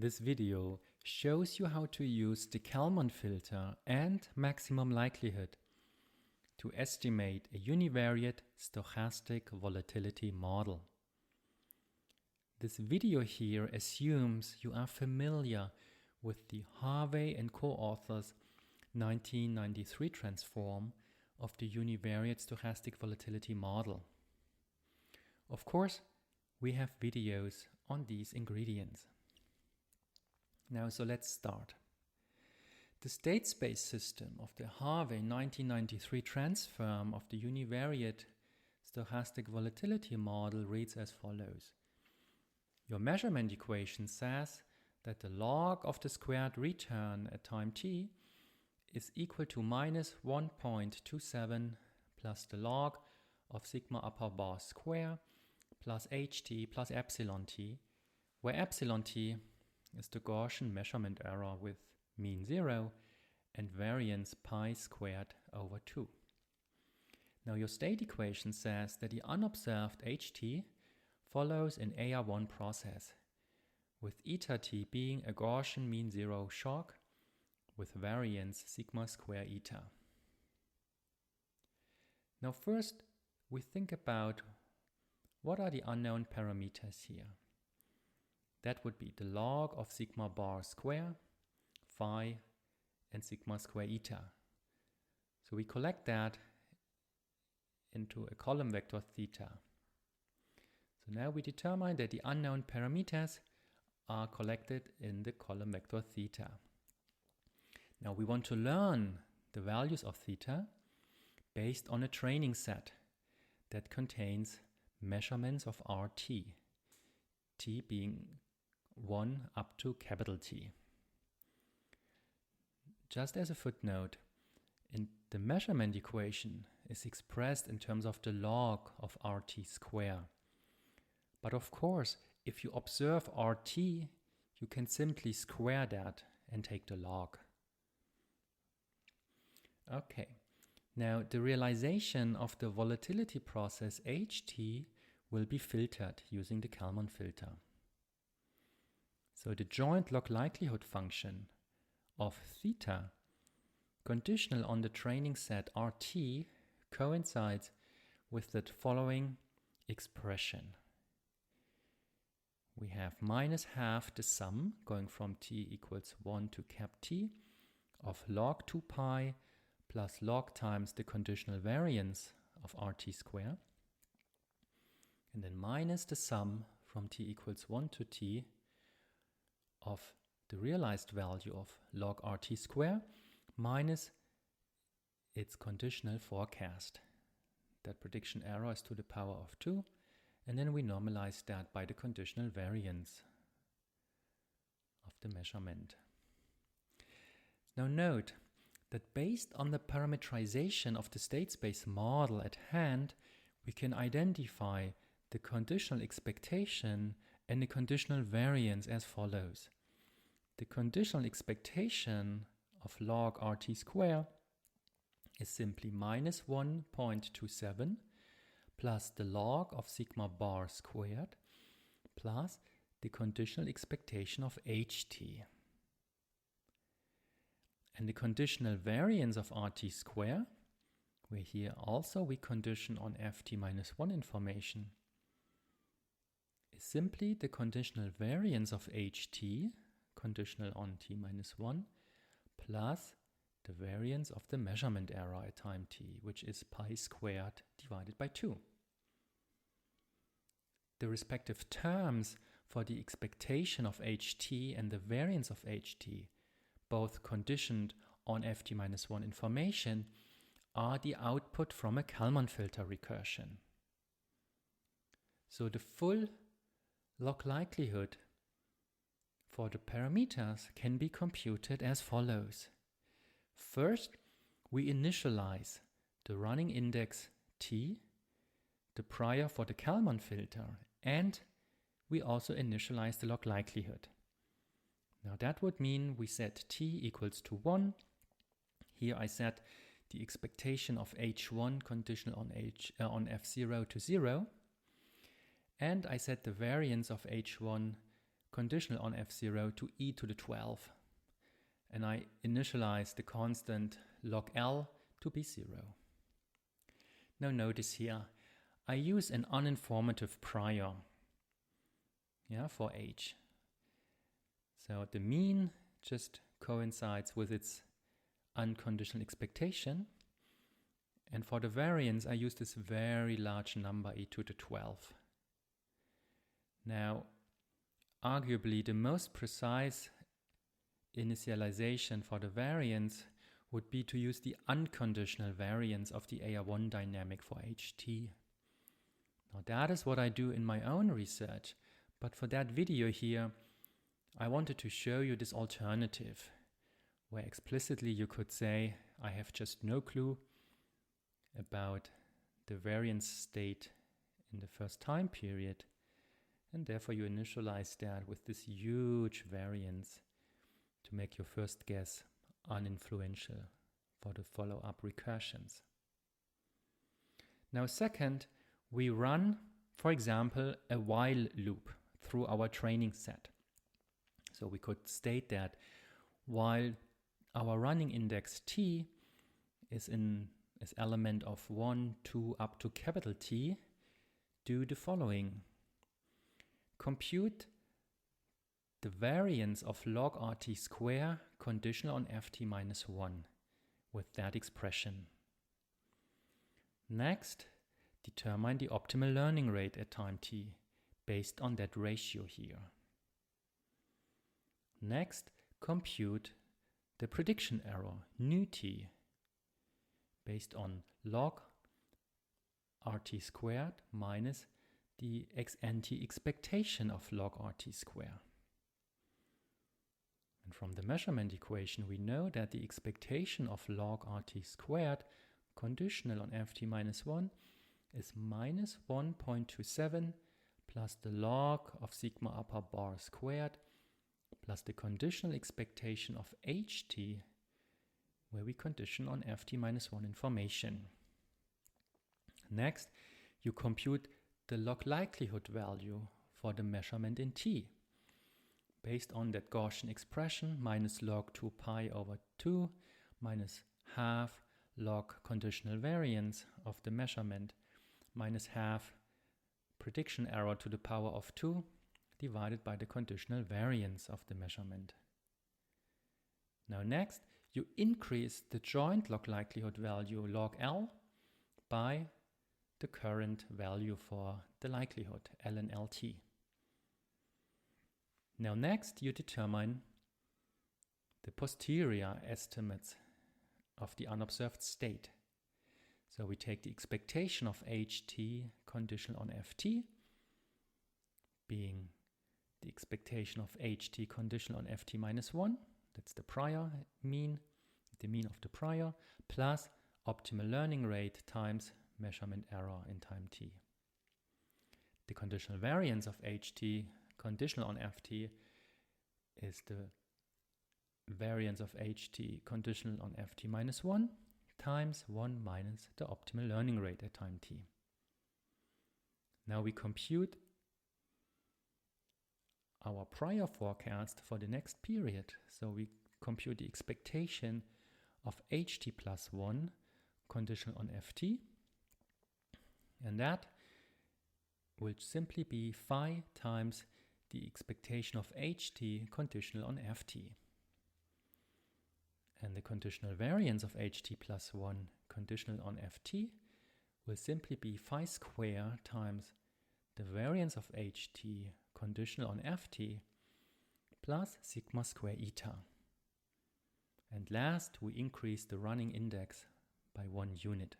This video shows you how to use the Kalman filter and maximum likelihood to estimate a univariate stochastic volatility model. This video here assumes you are familiar with the Harvey and co-authors 1993 transform of the univariate stochastic volatility model. Of course, we have videos on these ingredients. Now, so let's start. The state space system of the Harvey 1993 transform of the univariate stochastic volatility model reads as follows. Your measurement equation says that the log of the squared return at time t is equal to minus 1.27 plus the log of sigma upper bar square plus ht plus epsilon t, where epsilon t is the Gaussian measurement error with mean 0 and variance pi squared over 2. Now your state equation says that the unobserved ht follows an AR1 process, with eta t being a Gaussian mean 0 shock with variance sigma square eta. Now first we think about what are the unknown parameters here. That would be the log of sigma bar square, phi, and sigma square eta. So we collect that into a column vector theta. So now we determine that the unknown parameters are collected in the column vector theta. Now we want to learn the values of theta based on a training set that contains measurements of RT, t being 1 up to capital T. Just as a footnote, the measurement equation is expressed in terms of the log of RT square. But of course, if you observe RT, you can simply square that and take the log. Okay, now the realization of the volatility process HT will be filtered using the Kalman filter. So the joint log likelihood function of theta, conditional on the training set RT, coincides with the following expression. We have minus half the sum going from t equals 1 to cap t of log 2 pi plus log times the conditional variance of RT square, and then minus the sum from t equals 1 to t of the realized value of log RT square minus its conditional forecast. That prediction error is to the power of 2, and then we normalize that by the conditional variance of the measurement. Now note that based on the parameterization of the state space model at hand, we can identify the conditional expectation and the conditional variance as follows. The conditional expectation of log RT square is simply minus 1.27 plus the log of sigma bar squared plus the conditional expectation of HT. And the conditional variance of RT square, where here also we condition on ft minus 1 information, is simply the conditional variance of HT, conditional on t minus 1, plus the variance of the measurement error at time t, which is pi squared divided by 2. The respective terms for the expectation of HT and the variance of HT, both conditioned on ft minus 1 information, are the output from a Kalman filter recursion. So the full log likelihood for the parameters can be computed as follows. First, we initialize the running index t, the prior for the Kalman filter, and we also initialize the log likelihood. Now that would mean we set t equals to 1. Here I set the expectation of h1 conditional on f0 to 0. And I set the variance of h1 conditional on f0 to e to the 12. And I initialize the constant log L to be 0. Now notice here, I use an uninformative prior for h. So the mean just coincides with its unconditional expectation. And for the variance, I use this very large number, e to the 12. Now, arguably, the most precise initialization for the variance would be to use the unconditional variance of the AR1 dynamic for HT. Now, that is what I do in my own research, but for that video here, I wanted to show you this alternative, where explicitly you could say, I have just no clue about the variance state in the first time period, and therefore you initialize that with this huge variance to make your first guess uninfluential for the follow-up recursions. Now second, we run, for example, a while loop through our training set. So we could state that while our running index t is element of 1, 2, up to capital T, do the following. Compute the variance of log RT square conditional on ft minus 1 with that expression. Next, determine the optimal learning rate at time t based on that ratio here. Next, compute the prediction error, nu t, based on log RT squared minus the ex ante expectation of log RT squared. And from the measurement equation, we know that the expectation of log RT squared conditional on ft minus 1 is minus 1.27 plus the log of sigma upper bar squared plus the conditional expectation of ht, where we condition on ft minus 1 information. Next, you compute the log likelihood value for the measurement in t, based on that Gaussian expression, minus log 2 pi over 2 minus half log conditional variance of the measurement minus half prediction error to the power of 2 divided by the conditional variance of the measurement. Now next, you increase the joint log likelihood value log L by the current value for the likelihood, ln LT. Now next, you determine the posterior estimates of the unobserved state. So we take the expectation of HT conditional on FT, being the expectation of HT conditional on FT minus 1, that's the prior mean, the mean of the prior, plus optimal learning rate times measurement error in time t. The conditional variance of HT conditional on FT is the variance of HT conditional on FT minus 1 times 1 minus the optimal learning rate at time t. Now we compute our prior forecast for the next period. So we compute the expectation of HT plus 1 conditional on FT, and that will simply be phi times the expectation of HT conditional on FT. And the conditional variance of HT plus 1 conditional on FT will simply be phi square times the variance of HT conditional on FT plus sigma square eta. And last, we increase the running index by 1 unit.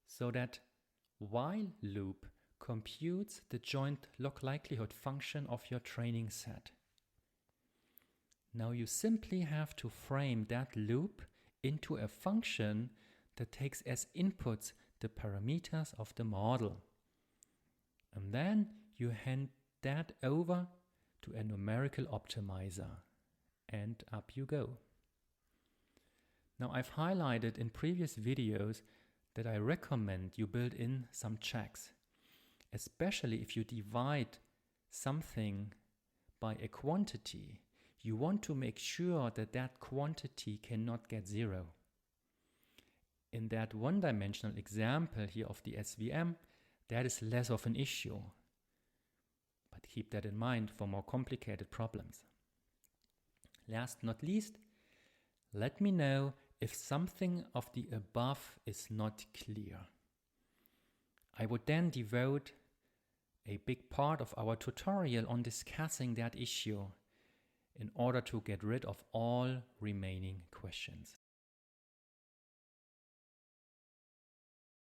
So that while loop computes the joint log likelihood function of your training set. Now you simply have to frame that loop into a function that takes as inputs the parameters of the model. And then you hand that over to a numerical optimizer, and up you go. Now I've highlighted in previous videos that I recommend you build in some checks, especially if you divide something by a quantity, you want to make sure that that quantity cannot get zero. In that one-dimensional example here of the SVM, that is less of an issue. But keep that in mind for more complicated problems. Last not least, let me know if something of the above is not clear. I would then devote a big part of our tutorial on discussing that issue in order to get rid of all remaining questions.